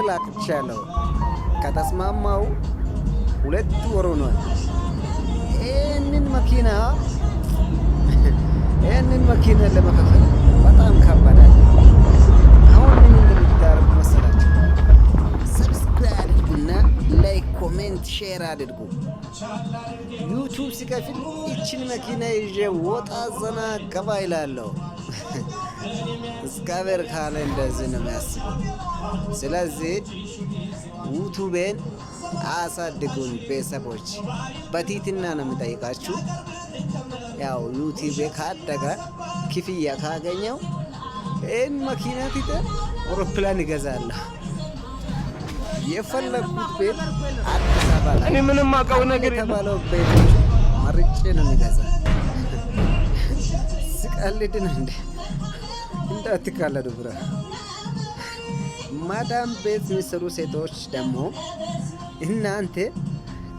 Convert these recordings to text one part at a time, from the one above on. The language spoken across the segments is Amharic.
ላክቻለሁ። ከተስማማው 2 ወር ሆኗል። ይህንን መኪና ለመከፈል በጣም ከባዳል። አሁን ምን እንደምታደርጉ መሰላችሁ? ሰብስክራይብ አድርጉና ላይክ፣ ኮሜንት፣ ሼር አድርጉ። ዩቱብ ሲከፍል ይችን መኪና ይዤ ወጣ ዘና ገባ ይላለሁ። እስካበር ካለ እንደዚህ ነው የሚያስበው። ስለዚህ ዩቱቤን አሳድጉን ቤተሰቦች፣ በቲትና ነው የምጠይቃችሁ። ያው ዩቲዩብ ካደገ ክፍያ ካገኘው ይህን መኪና ትተ አውሮፕላን ይገዛለሁ። የፈለኩት ቤት አዲስ አበባ ላይ እኔ ምንም አውቀው ነገር የተባለው ቤት መርጬ ነው የሚገዛ። ስቀልድ ነው እንዴ? እንዳትካለዱ ብራ። ማዳም ቤት የሚሰሩ ሴቶች ደግሞ እናንተ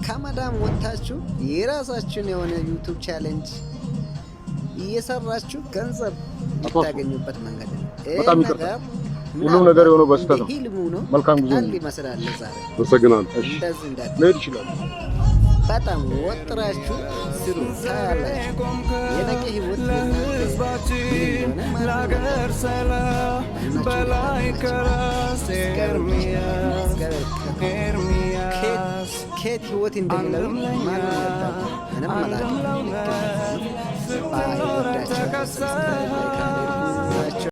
ከማዳም ወጥታችሁ የራሳችሁን የሆነ ዩቱብ ቻሌንጅ እየሰራችሁ ገንዘብ የምታገኙበት መንገድ ነው። በጣም ይቅርታ፣ ሁሉም ነገር የሆነው በስተት ነው። መልካም ጊዜ ይመስላል። ዛሬ ተሰግናለሁ። እንደዚህ እንዳት መሄድ ይችላል። በጣም ወጥራችሁ ስሩ ታያላችሁ። የነገ ህይወት ለሀገር ሰላም በላይ ከራስ ኤርሚያስ ከየት ህይወት እንደሚለው ምንም አላውቅም።